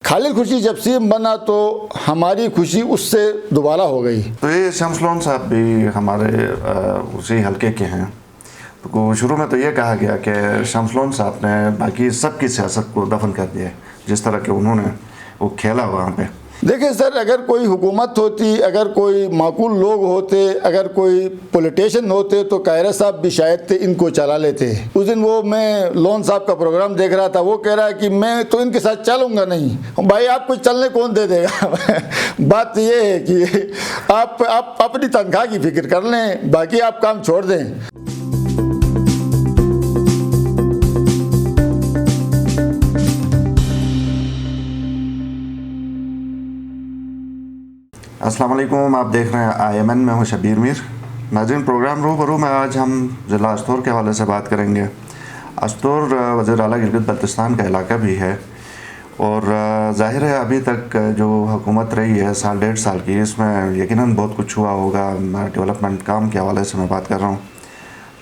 खालिद खुर्शीद जब सीएम बना तो हमारी खुशी उससे दोबारा हो गई। तो ये शम्स लोन साहब भी हमारे उसी हलके के हैं। तो शुरू में तो ये कहा गया कि शम्स लोन साहब ने बाकी सबकी सियासत को दफन कर दिया, जिस तरह के उन्होंने वो खेला वहाँ पे। देखिए सर, अगर कोई हुकूमत होती, अगर कोई माकूल लोग होते, अगर कोई पॉलिटिशियन होते तो कायरा साहब भी शायद थे इनको चला लेते। उस दिन वो मैं लोन साहब का प्रोग्राम देख रहा था, वो कह रहा है कि मैं तो इनके साथ चलूंगा नहीं। भाई आपको चलने कौन दे देगा? बात ये है कि आप अपनी तनख्वाह की फिक्र कर लें, बाकी आप काम छोड़ दें। अस्सलाम वालेकुम, आप देख रहे हैं IMN में हूँ शबीर मीर। नाज़रीन, प्रोग्राम रूबरू में आज हम ज़िला अस्तोर के हवाले से बात करेंगे। अस्तोर वज़ीर आला गिलगित बल्तिस्तान का इलाका भी है और ज़ाहिर है अभी तक जो हुकूमत रही है साल डेढ़ साल की, इसमें यकीनन बहुत कुछ हुआ होगा। डेवलपमेंट काम के हवाले से मैं बात कर रहा हूँ,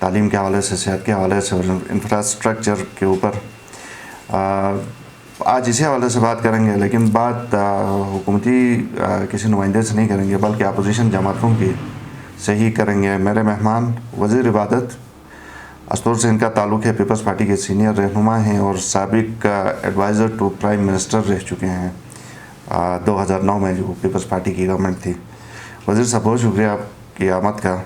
तालीम के हवाले से, सेहत के हवाले से और इंफ्रास्ट्रक्चर के ऊपर। आज इसी हवाले से बात करेंगे, लेकिन बात हुकूमती किसी नुमाइंदे से नहीं करेंगे बल्कि अपोजिशन जमातों की से ही करेंगे। मेरे मेहमान वज़ीर इबादत, अस्तोर से इनका ताल्लुक़ है, पीपल्स पार्टी के सीनियर रहनुमा हैं और साबिक एडवाइज़र टू प्राइम मिनिस्टर रह चुके हैं 2009 में जो पीपल्स पार्टी की गवर्नमेंट थी। वज़ीर साहब, बहुत शुक्रिया आपकी आमद का।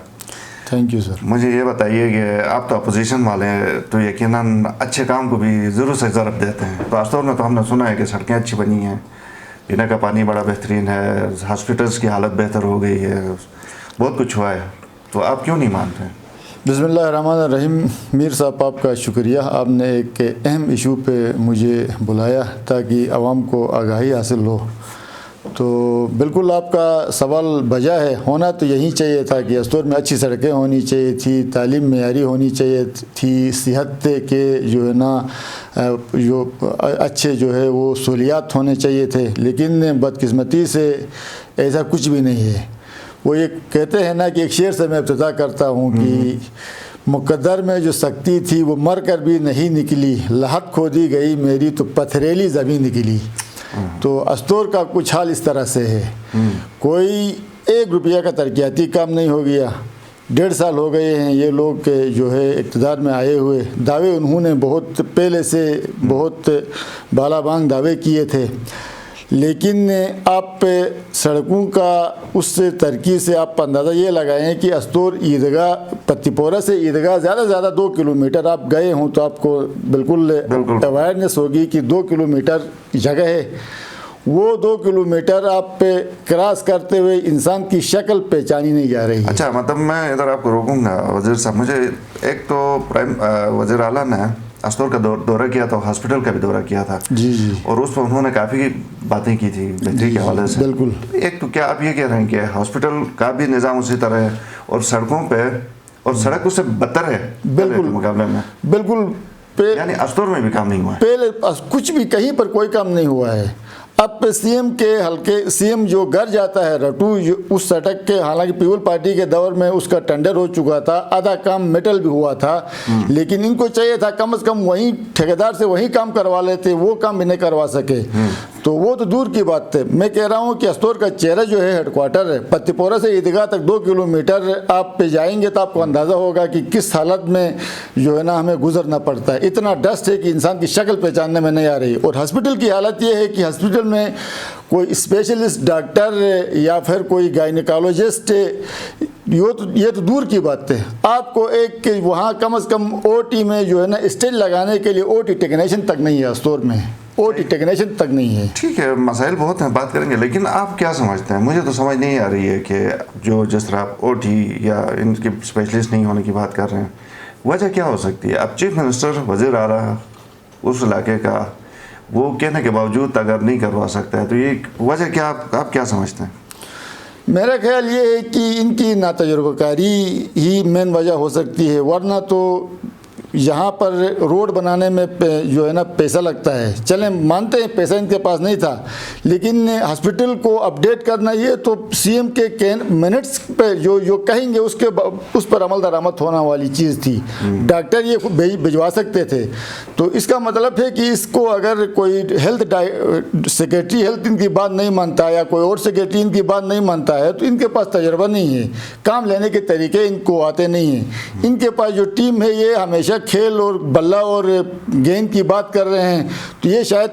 Thank you sir. मुझे ये बताइए कि आप तो अपोजिशन वाले हैं तो यकीनन अच्छे काम को भी ज़रूर से ज़रब देते हैं। तो अस्तोर में तो हमने सुना है कि सड़कें अच्छी बनी हैं, पीने का पानी बड़ा बेहतरीन है, हॉस्पिटल्स की हालत बेहतर हो गई है, बहुत कुछ हुआ है, तो आप क्यों नहीं मानते? बिस्मिल्लाहिर्रहमानिर्रहीम। मीर साहब, आपका शुक्रिया, आपने एक अहम इशू पे मुझे बुलाया ताकि आवाम को आगाही हासिल हो। तो बिल्कुल आपका सवाल बजा है। होना तो यही चाहिए था कि अस्तोर में अच्छी सड़कें होनी चाहिए थी, तालीम मेयारी होनी चाहिए थी, सेहत के जो है ना जो अच्छे जो है वो सहूलियात होने चाहिए थे, लेकिन बदकिस्मती से ऐसा कुछ भी नहीं है। वो ये कहते हैं ना कि एक शेर से मैं इब्तिदा करता हूँ कि मुक़द्दर में जो सख्ती थी वो मर कर भी नहीं निकली, लहद खोदी गई मेरी तो पथरेली ज़मीन निकली। तो अस्तोर का कुछ हाल इस तरह से है, कोई 1 रुपया का तरक्याती काम नहीं हो गया। 1.5 साल हो गए हैं ये लोग के जो है इक़्तिदार में आए हुए। दावे उन्होंने बहुत पहले से बहुत बालाबांग दावे किए थे, लेकिन आप सड़कों का उस तरक्की से आप अंदाज़ा ये लगाएं कि अस्तोर ईदगाह, पत्तीपोरा से ईदगाह ज़्यादा 2 किलोमीटर आप गए हों तो आपको बिल्कुल अवेयरनेस होगी कि 2 किलोमीटर जगह है, वो 2 किलोमीटर आप क्रॉस करते हुए इंसान की शक्ल पहचानी नहीं जा रही। अच्छा, मतलब मैं इधर आपको रोकूंगा वज़ीर साहब। मुझे एक तो प्राइम वज़ीर आला ने अस्तोर का दौरा किया था, हॉस्पिटल का भी दौरा किया था जी, और उस पर उन्होंने काफ़ी बातें की थी बेहतरी के हवाले से। बिल्कुल। एक तो क्या आप ये कह रहे हैं कि हॉस्पिटल का भी निज़ाम उसी तरह है और सड़कों पे और सड़क उससे बदतर है बिल्कुल मुकाबले में? बिल्कुल। यानी अस्तोर में भी काम नहीं हुआ है? पहले कुछ भी कहीं पर कोई काम नहीं हुआ है। अब सीएम के हल्के, सीएम जो घर जाता है रटू, उस सड़क के, हालांकि पीपल पार्टी के दौर में उसका टेंडर हो चुका था, आधा काम मेटल भी हुआ था, लेकिन इनको चाहिए था कम से कम वहीं ठेकेदार से वहीं काम करवा लेते, वो काम भी नहीं करवा सके। तो वो तो दूर की बात है। मैं कह रहा हूँ कि अस्तोर का चेहरा जो है हेडक्वार्टर है, पत्तीपोरा से ईदगाह तक 2 किलोमीटर आप पे जाएंगे तो आपको अंदाज़ा होगा कि किस हालत में जो है ना हमें गुजरना पड़ता है। इतना डस्ट है कि इंसान की शक्ल पहचानने में नहीं आ रही। और हॉस्पिटल की हालत ये है कि हॉस्पिटल में कोई स्पेशलिस्ट डॉक्टर या फिर कोई गायनिकोलॉजिस्ट, ये तो दूर की बात है। आपको एक वहाँ कम से कम OT में जो है ना स्टेज लगाने के लिए OT टेक्नीशियन तक नहीं है अस्तोर में, OT टेक्नीशियन तक नहीं है। ठीक है, मसाइल बहुत हैं, बात करेंगे, लेकिन आप क्या समझते हैं? मुझे तो समझ नहीं आ रही है कि जो जिस तरह आप OT या इनके स्पेशलिस्ट नहीं होने की बात कर रहे हैं, वजह क्या हो सकती है? अब चीफ मिनिस्टर वज़ीर आला उस इलाके का, वो कहने के बावजूद अगर नहीं करवा सकता है तो ये वजह क्या, आप क्या समझते हैं? मेरा ख्याल ये है कि इनकी नातजुर्बाकारी ही मेन वजह हो सकती है, वरना तो यहाँ पर रोड बनाने में जो है ना पैसा लगता है, चलें मानते हैं पैसा इनके पास नहीं था, लेकिन हॉस्पिटल को अपडेट करना ये तो सीएम के मिनट्स पे जो कहेंगे उस पर अमल दरामद होने वाली चीज़ थी। डॉक्टर ये भिजवा सकते थे। तो इसका मतलब है कि इसको अगर कोई सेक्रेटरी हेल्थ इनकी बात नहीं मानता या कोई और सेक्रेटरी इनकी बात नहीं मानता है तो इनके पास तजर्बा नहीं है, काम लेने के तरीके इनको आते नहीं हैं। इनके पास जो टीम है ये हमेशा खेल और बल्ला और गेंद की बात कर रहे हैं, तो ये शायद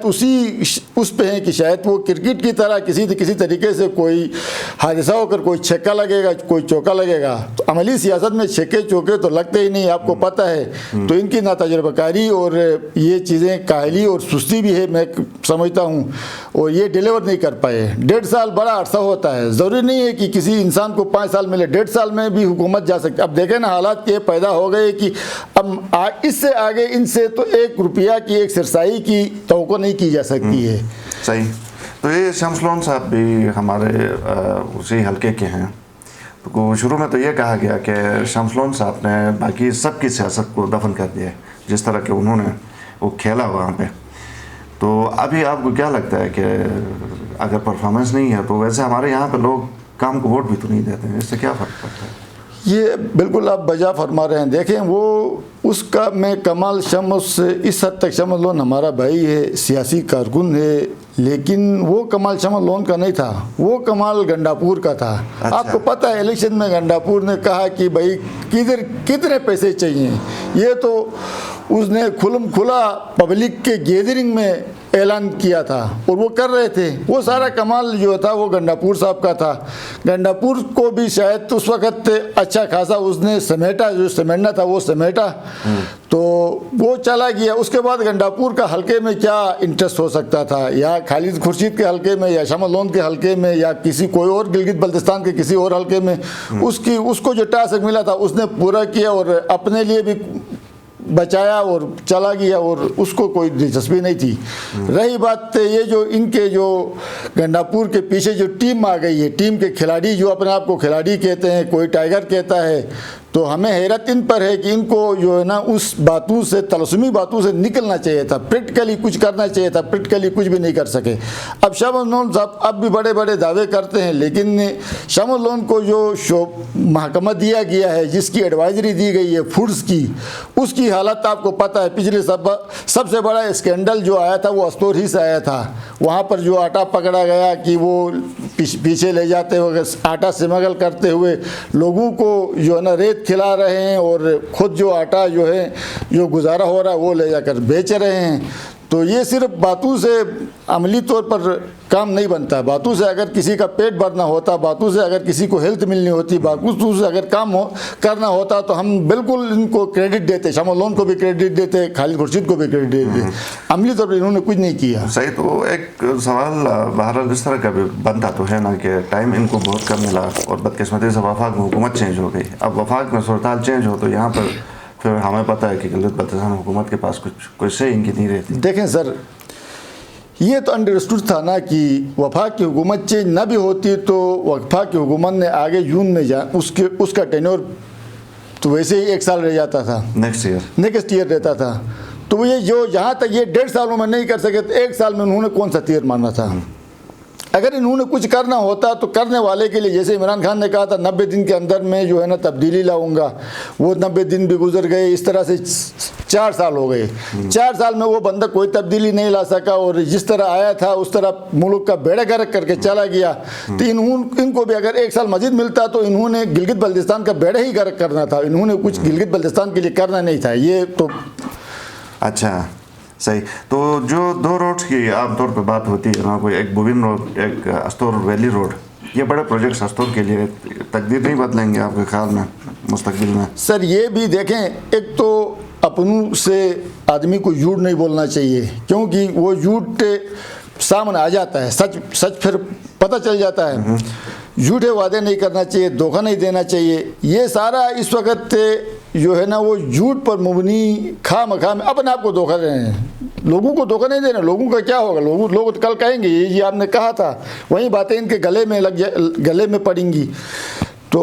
उस पे हैं कि शायद वो क्रिकेट की तरह किसी तरीके से कोई हादसा होकर कोई छक्का लगेगा कोई चौका लगेगा। तो अमली सियासत में छक्के चौके तो लगते ही नहीं, आपको पता है। तो इनकी नातजुर्बाकारी और ये चीज़ें काहली और सुस्ती भी है, मैं समझता हूँ, और ये डिलीवर नहीं कर पाए। 1.5 साल बड़ा अरसा होता है, ज़रूरी नहीं है कि किसी इंसान को 5 साल मिले, 1.5 साल में भी हुकूमत जा सकती है। अब देखें ना, हालात ये पैदा हो गए कि अब इससे आगे इनसे तो 1 रुपया की एक सरसाई की तवक्को नहीं की जा सकती है। सही। तो ये शम्स लोन साहब भी हमारे उसी हल्के के हैं। तो शुरू में तो ये कहा गया कि शम्स लोन साहब ने बाकी सबकी सियासत को दफन कर दिया, जिस तरह के उन्होंने वो खेला वहाँ पे। तो अभी आपको क्या लगता है कि अगर परफॉर्मेंस नहीं है तो वैसे हमारे यहाँ पे लोग काम को वोट भी तो नहीं देते हैं, इससे क्या फ़र्क पड़ता है? ये बिल्कुल आप बजा फरमा रहे हैं। देखें, वो उसका मैं कमाल शम्स इस हद तक, शम्स लोन हमारा भाई है, सियासी कारकुन है, लेकिन वो कमाल शम्स लोन का नहीं था, वो कमाल गंडापुर का था। अच्छा। आपको पता है इलेक्शन में गंडापुर ने कहा कि भाई कितने पैसे चाहिए, ये तो उसने खुला पब्लिक के गैदरिंग में ऐलान किया था और वो कर रहे थे। वो सारा कमाल जो था वो गंडापुर साहब का था। गंडापुर को भी शायद उस वक़्त अच्छा खासा उसने समेटा, जो समेटना था वो समेटा, तो वो चला गया। उसके बाद गंडापुर का हल्के में क्या इंटरेस्ट हो सकता था, या खालिद खुर्शीद के हल्के में, या शम्स लोन के हल्के में, या किसी कोई और गिलगित बल्तिस्तान के किसी और हल्के में, उसको जो टास्क मिला था उसने पूरा किया और अपने लिए भी बचाया और चला गया, और उसको कोई दिलचस्पी नहीं थी। रही बात ये जो इनके जो गंडापुर के पीछे जो टीम आ गई है, टीम के खिलाड़ी जो अपने आप को खिलाड़ी कहते हैं, कोई टाइगर कहता है, तो हमें हैरत इन पर है कि इनको जो है ना उस बातों से, तलस्मी बातों से निकलना चाहिए था, प्रैक्टिकली कुछ करना चाहिए था। प्रैक्टिकली कुछ भी नहीं कर सके। अब शम्स लोन साहब अब भी बड़े बड़े दावे करते हैं, लेकिन शम्स लोन को जो महकमा दिया गया है, जिसकी एडवाइजरी दी गई है फूड्स की, उसकी हालत आपको पता है। पिछले सबसे बड़ा स्कैंडल जो आया था वो अस्तौर ही से आया था। वहाँ पर जो आटा पकड़ा गया कि वो पीछे ले जाते हुए आटा स्मगल करते हुए लोगों को जो है ना रेत खिला रहे हैं, और खुद जो आटा जो है जो गुजारा हो रहा है वो ले जाकर बेच रहे हैं। तो ये सिर्फ बातों से अमली तौर पर काम नहीं बनता। बातों से अगर किसी का पेट भरना होता, बातों से अगर किसी को हेल्थ मिलनी होती, बातों से अगर काम करना होता, तो हम बिल्कुल इनको क्रेडिट देते, शम्स लोन को भी क्रेडिट देते, खालिद खुर्शीद को भी क्रेडिट देते। अमली तौर पर इन्होंने कुछ नहीं किया। सही। तो एक सवाल बहरहाल इस तरह का भी बनता तो है ना कि टाइम इनको बहुत कम मिला और बदकिस्मती से वफाक में हुकूमत चेंज हो गई। अब वफाक में सूरत चेंज हो तो यहाँ पर फिर हमें पता है कि गिलगित बल्तिस्तान हुकूमत के पास कुछ से इनकी नहीं रहती। देखें सर, ये तो अंडरस्टूड था ना कि वफाक की हुकूमत चेंज ना भी होती तो वफाक की हुकूमत ने आगे जून में उसका टेन्योर तो वैसे ही 1 साल रह जाता था, नेक्स्ट ईयर रहता था। तो ये जो जहाँ तक ये 1.5 सालों में नहीं कर सके तो 1 साल में उन्होंने कौन सा तीर मारना था। अगर इन्होंने कुछ करना होता तो करने वाले के लिए, जैसे इमरान खान ने कहा था 90 दिन के अंदर में जो है ना तब्दीली लाऊंगा, वो 90 दिन भी गुजर गए। इस तरह से 4 साल हो गए। 4 साल में वो बंदा कोई तब्दीली नहीं ला सका, और जिस तरह आया था उस तरह मुल्क का बेड़ा गर्क करके चला गया। तो इनको भी अगर 1 साल मजीद मिलता तो इन्होंने गिलगित बल्तिस्तान का बेड़ा ही गर्क करना था। इन्होंने कुछ गिलगित बल्तिस्तान के लिए करना नहीं था। ये तो अच्छा सही। तो जो 2 रोड्स की आमतौर पर बात होती है ना, कोई एक बुविन रोड, एक अस्तौर वैली रोड, ये बड़े प्रोजेक्ट्स अस्तौर के लिए तकदीर नहीं बदलेंगे आपके ख्याल में मुस्तकबिल में? सर ये भी देखें, एक तो अपनों से आदमी को झूठ नहीं बोलना चाहिए, क्योंकि वो झूठ सामने आ जाता है, सच फिर पता चल जाता है। झूठे वादे नहीं करना चाहिए, धोखा नहीं देना चाहिए। ये सारा इस वक्त जो है ना वो झूठ पर मुबनी खामखा में अपने आप को धोखा दे रहे हैं। लोगों को धोखा नहीं देना। लोगों का क्या होगा, लोग कल कहेंगे ये आपने कहा था, वही बातें इनके गले में पड़ेंगी। तो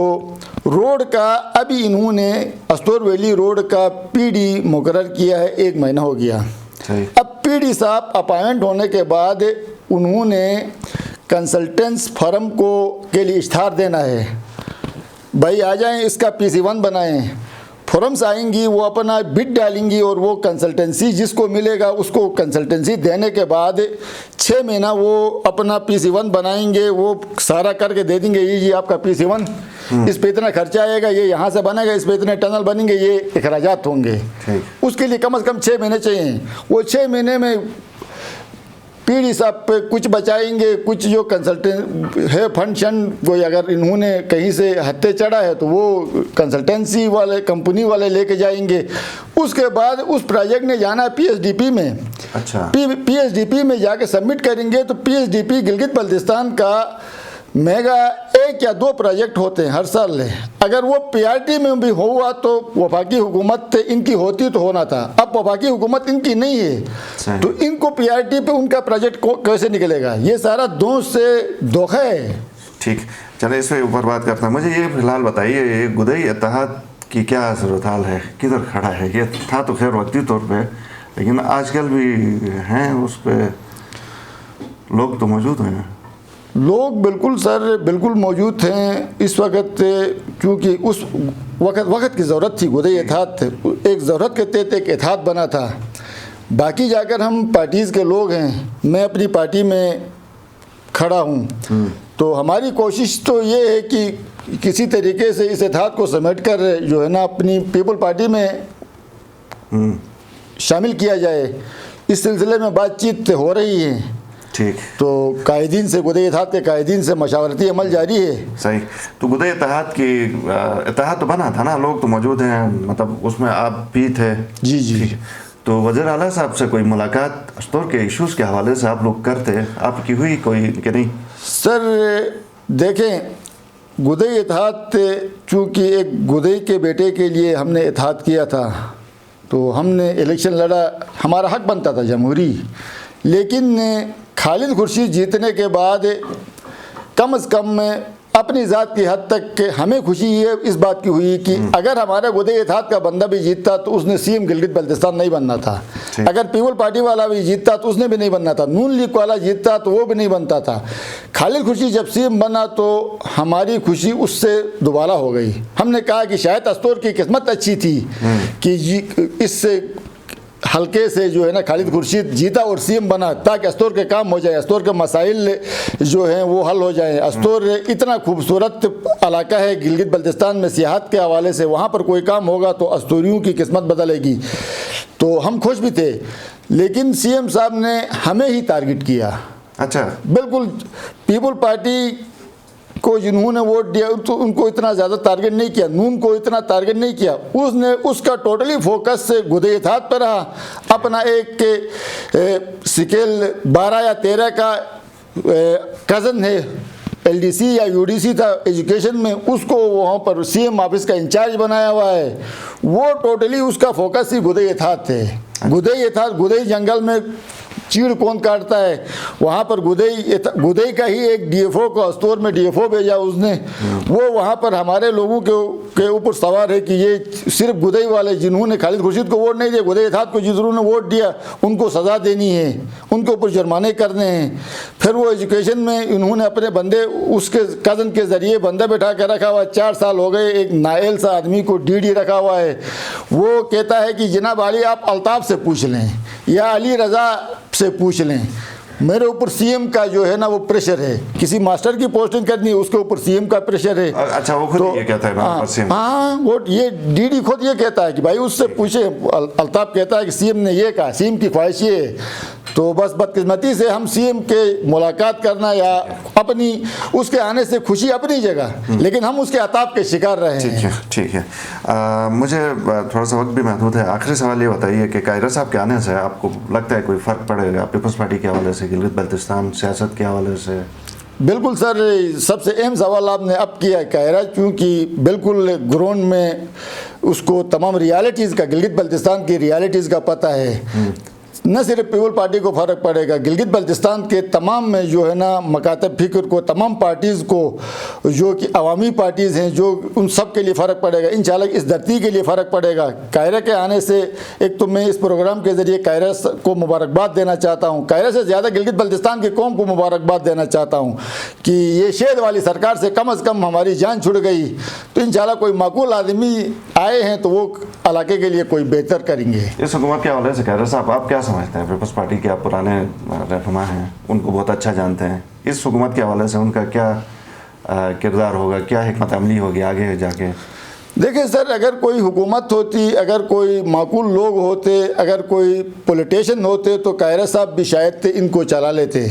रोड का अभी इन्होंने अस्टोर वैली रोड का पीडी मुकर्रर किया है, 1 महीना हो गया। अब पीडी साहब अपॉइंट होने के बाद उन्होंने कंसल्टेंट्स फर्म को के लिए इश्तहार देना है, भाई आ जाएं, इसका PC1 बनाएं। फॉर्म्स आएंगी, वो अपना बिड डालेंगी और वो कंसल्टेंसी जिसको मिलेगा उसको कंसल्टेंसी देने के बाद 6 महीना वो अपना PC1 बनाएंगे, वो सारा करके दे देंगे, ये जी आपका PC1, इस पे इतना खर्चा आएगा, ये यहाँ से बनेगा, इस पे इतने टनल बनेंगे, ये अखराजात होंगे। उसके लिए कम से कम 6 महीने चाहिए। वो 6 महीने में पीडी साहब पे कुछ बचाएंगे, कुछ जो कंसल्टेंट है फंक्शन कोई अगर इन्होंने कहीं से हत्ते चढ़ा है तो वो कंसल्टेंसी वाले कंपनी वाले लेके जाएंगे। उसके बाद उस प्रोजेक्ट ने जाना है PSDP में। अच्छा, PSDP में जाके सबमिट करेंगे तो PSDP गिलगित बल्तिस्तान का मेगा 1 या 2 प्रोजेक्ट होते हैं हर साल। अगर वो PRT में भी हुआ तो वफाकी हुकूमत इनकी होती तो होना था, अब वफाकी हुकूमत इनकी नहीं है तो इनको PRT पे उनका प्रोजेक्ट कैसे निकलेगा? ये सारा दोस्त से धोखा है। ठीक, चले इस पे ऊपर बात करता हूँ। मुझे ये फिलहाल बताइए, ये गुदई इत्तेहाद की क्या सूरत हाल है, किधर खड़ा है? ये था तो खैर वक्ती तौर पे, लेकिन आजकल भी हैं उस पर लोग तो मौजूद हैं। लोग बिल्कुल सर बिल्कुल मौजूद हैं इस वक्त, क्योंकि उस वक्त की ज़रूरत थी। गुदई इत्तेहाद थे, एक ज़रूरत के तहत एक इत्तेहाद बना था। बाकी जाकर हम पार्टीज़ के लोग हैं, मैं अपनी पार्टी में खड़ा हूँ, तो हमारी कोशिश तो ये है कि किसी तरीके से इस इत्तेहाद को समेट कर जो है ना अपनी पीपल पार्टी में शामिल किया जाए। इस सिलसिले में बातचीत हो रही है। ठीक, तो कायदीन से गुदई इत्तेहाद के कायदीन से मशावरती अमल जारी है। सही, तो गुदई इत्तेहाद तो बना था ना, लोग तो मौजूद हैं, मतलब उसमें आप भी थे। जी जी। तो वज़ीर आला साहब से कोई मुलाकात अस्टोर के इश्यूज़ के हवाले से आप लोग करते, आपकी हुई कोई कि नहीं? सर देखें, गुदई इत्तेहाद चूँकि एक गुदई के बेटे के लिए हमने इत्तेहाद किया था, तो हमने इलेक्शन लड़ा, हमारा हक बनता था जमहूरी। लेकिन खालिद खुर्शीद जीतने के बाद कम से कम अपनी ज़ात की हद तक हमें खुशी ये इस बात की हुई कि अगर हमारा गुदई इत्तेहाद का बंदा भी जीतता तो उसने CM गिलगित बल्तिस्तान नहीं बनना था, अगर पीपल पार्टी वाला भी जीतता तो उसने भी नहीं बनना था, नून लीग वाला जीतता तो वो भी नहीं बनता था। खालिद खुर्शीद जब CM बना तो हमारी खुशी उससे दोबारा हो गई। हमने कहा कि शायद अस्टोर की किस्मत अच्छी थी कि इससे हल्के से जो है ना खालिद खुर्शीद जीता और CM बना, ताकि अस्टोर के काम हो जाए, अस्टोर के मसाइल जो हैं वो हल हो जाए। अस्टोर इतना खूबसूरत इलाका है गिलगित बल्तिस्तान में सियाहत के हवाले से, वहाँ पर कोई काम होगा तो अस्टोरियों की किस्मत बदलेगी। तो हम खुश भी थे, लेकिन CM साहब ने हमें ही टारगेट किया। अच्छा, बिल्कुल, पीपल पार्टी को जिन्होंने वोट दिया तो उनको इतना ज़्यादा टारगेट नहीं किया, नून को इतना टारगेट नहीं किया। उसने उसका टोटली फोकस से गुदई इत्तेहाद पर रहा। अपना एक सिकेल 12 या 13 का कज़न है, LDC या UDC था एजुकेशन में, उसको वहाँ पर CM ऑफिस का इंचार्ज बनाया हुआ है। वो टोटली उसका फोकस ही गुदई इत्तेहाद थे। गुदई इत्तेहाद, गुदई जंगल में चीड़ कौन काटता है, वहाँ पर गुदई का ही एक DFO को अस्टोर में DFO भेजा उसने, वो वहाँ पर हमारे लोगों के ऊपर सवार है कि ये सिर्फ गुदई वाले जिन्होंने खालिद खुर्शीद को वोट नहीं दिया, गुदई इत्तेहाद को जिन्होंने वोट दिया उनको सज़ा देनी है, उनके ऊपर जुर्माने करने हैं। फिर वो एजुकेशन में इन्होंने अपने बंदे उसके कज़न के ज़रिए बंदा बैठा कर रखा हुआ, 4 साल हो गए, एक नायल सा आदमी को DD रखा हुआ है। वो कहता है कि जनाब अली आप अल्ताफ़ से पूछ लें या अली रज़ा से पूछ लें, मेरे ऊपर CM का जो है ना वो प्रेशर है, किसी मास्टर की पोस्टिंग करनी है उसके ऊपर CM का प्रेशर है। अच्छा, वो खुद ये कहता है? हाँ, वो ये DD खुद ये कहता है कि भाई उससे पूछे। अल्ताफ कहता है कि CM ने ये कहा, CM की ख्वाहिश ये है। तो बस बदकिस्मती से हम CM के मुलाकात करना या अपनी उसके आने से खुशी अपनी जगह, लेकिन हम उसके अताब के शिकार रहे हैं। ठीक है। मुझे थोड़ा सा वक्त भी महदूद है, आखिरी सवाल ये बताइए कि कायरा साहब के आने से आपको लगता है कोई फ़र्क पड़ेगा पीपल्स पार्टी के हवाले से, गिलगित बल्तिस्तान सियासत के हवाले से? बिल्कुल सर, सबसे अहम सवाल आपने अब किया है कायरा, क्योंकि बिल्कुल ग्राउंड में उसको तमाम रियलिटीज़ का, गिलगित बल्तिस्तान की रियलिटीज़ का पता है। न सिर्फ पीपल पार्टी को फ़र्क पड़ेगा, गिलगित बल्तिस्तान के तमाम में जो है ना मकातब फ़िक्र को, तमाम पार्टीज़ को, जो कि अवामी पार्टीज़ हैं, जो उन सब के लिए फ़र्क पड़ेगा। इंशाल्लाह इस धरती के लिए फ़र्क पड़ेगा। कायरा के आने से एक तो मैं इस प्रोग्राम के ज़रिए कायरा को मुबारकबाद देना चाहता हूँ, कायरा से ज़्यादा गिलगित बल्तिस्तान की कौम को मुबारकबाद देना चाहता हूँ कि ये शेद वाली सरकार से कम कम हमारी जान छुड़ गई। तो इंशाल्लाह कोई माकूल आदमी आए हैं तो वो इलाके के लिए कोई बेहतर करेंगे। इस हुकूमत के हवाले से कायरा साहब आप क्या समझते हैं? पीपल्स पार्टी के आप पुराने रहनुमा हैं, उनको बहुत अच्छा जानते हैं। इस हुकूमत के हवाले से उनका क्या किरदार होगा, क्या हिकमत अमली होगी आगे जाके? देखिए सर, अगर कोई हुकूमत होती, अगर कोई माकूल लोग होते, अगर कोई पॉलिटिशियन होते तो कायरा साहब भी शायद इनको चला लेते।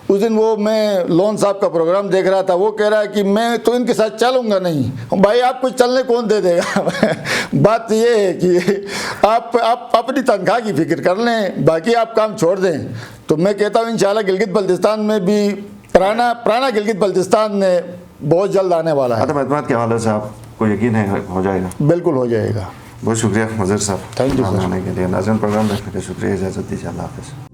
उस दिन वो मैं लोन साहब का प्रोग्राम देख रहा था, वो कह रहा है कि मैं तो इनके साथ चलूँगा नहीं। भाई आपको चलने कौन दे देगा? बात ये है कि आप अपनी तनख्वाह की फ़िक्र कर लें, बाकी आप काम छोड़ दें। तो मैं कहता हूँ इंशाल्लाह गिलगित बल्तिस्तान में भी पुराना गिलगित बल्तिस्तान में बहुत जल्द आने वाला है। अदम के हवाले से आपको यकीन है हो जाएगा? बिल्कुल हो जाएगा। बहुत शुक्रिया वज़ीर साहब, थैंक यू सर। आने के लिए। नाज़रीन, प्रोग्राम देखने के लिए शुक्रिया। इजाज़त दीजिए। अल्लाह हाफ़िज़।